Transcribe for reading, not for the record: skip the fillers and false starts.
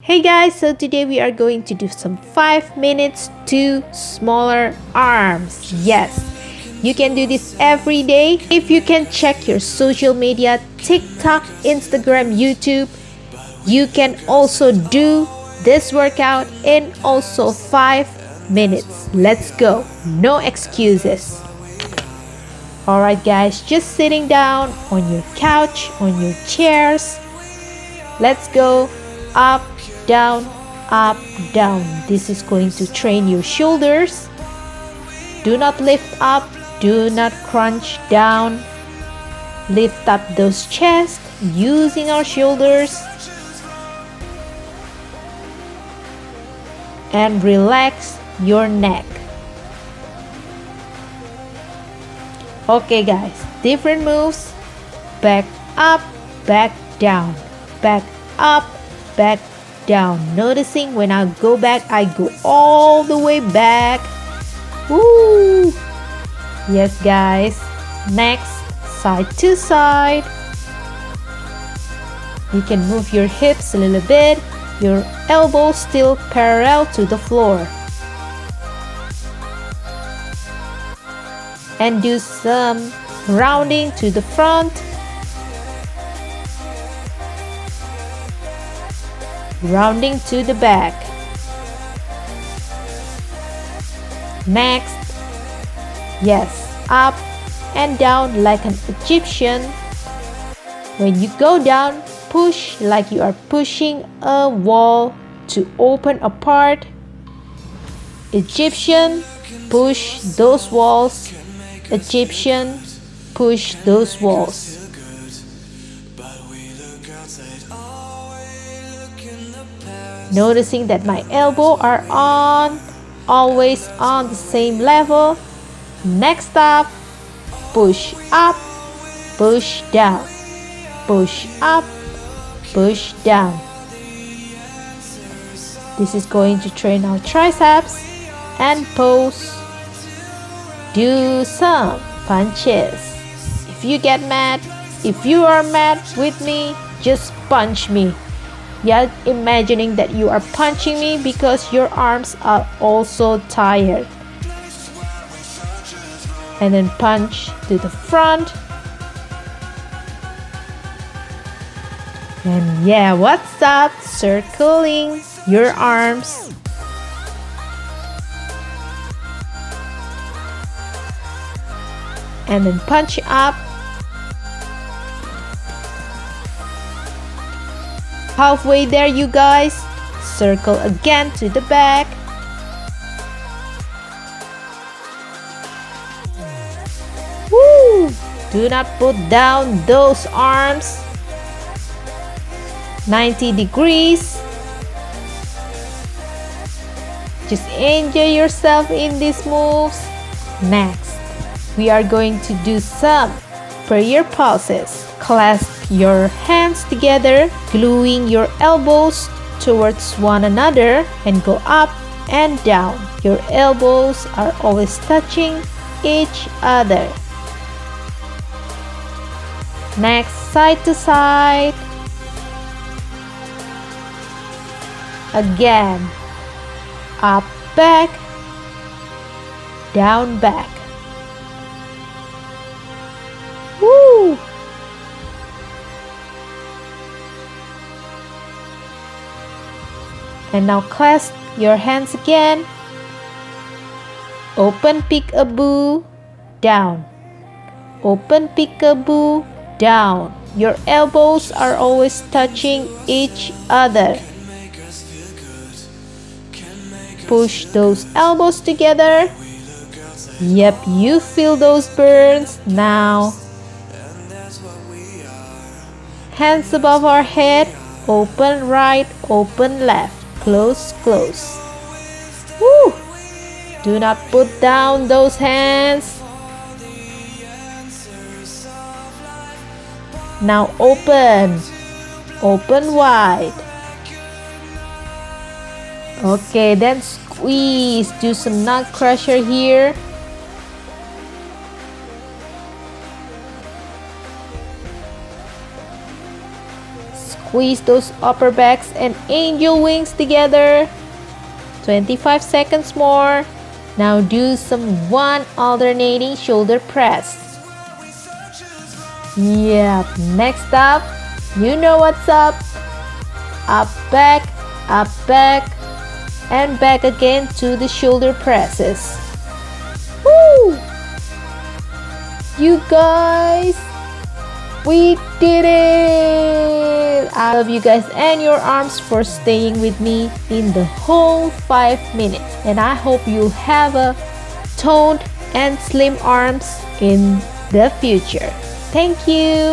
Hey guys, so today we are going to do some 5 minutes to smaller arms. Yes, you can do this every day. If you can check your social media, TikTok, Instagram, YouTube, you can also do this workout in also 5 minutes. Let's go. No excuses. Alright guys, just sitting down on your couch, on your chairs. Let's go. Up, down, up, down. This is going to train your shoulders. Do not lift up, do not crunch down. Lift up those chests using our shoulders. And relax your neck. Okay guys, different moves. Back up, back down, back up, back down. Noticing when I go back, I go all the way back. Woo! Yes guys. Next, side to side. You can move your hips a little bit. Your elbows still parallel to the floor. And do some rounding to the front. Rounding to the back. Next, yes, up and down like an Egyptian. When you go down, push like you are pushing a wall to open apart. Egyptian, push those walls. Egyptian, push those walls. Noticing that my elbow are always on the same level. Next up, push up, push down, push up, push down. This is going to train our triceps and pose. Do some punches. If you get mad, if you are mad with me, just punch me. Yeah, imagining that you are punching me because your arms are also tired. And then punch to the front. And yeah, what's up? Circling your arms. And then punch up. Halfway there, you guys. Circle again to the back. Woo! Do not put down those arms. 90 degrees. Just enjoy yourself in these moves. Next, we are going to do some prayer poses. Clasp your hands together, gluing your elbows towards one another and go up and down. Your elbows are always touching each other. Next, side to side. Again, up, back, down, back. Woo! And now clasp your hands again. Open peekaboo, down. Open peekaboo, down. Your elbows are always touching each other. Push those elbows together. Yep, you feel those burns now. Hands above our head. Open right, open left. Close, close. Woo! Do not put down those hands. Now open. Open wide. Okay, then squeeze. Do some nut crusher here. Squeeze those upper backs and angel wings together. 25 seconds more. Now do some one alternating shoulder press. Yep, next up, you know what's up. Up, back, and back again to the shoulder presses. Woo! You guys, we did it! I love you guys and your arms for staying with me in the whole 5 minutes. And I hope you have a toned and slim arms in the future. Thank you.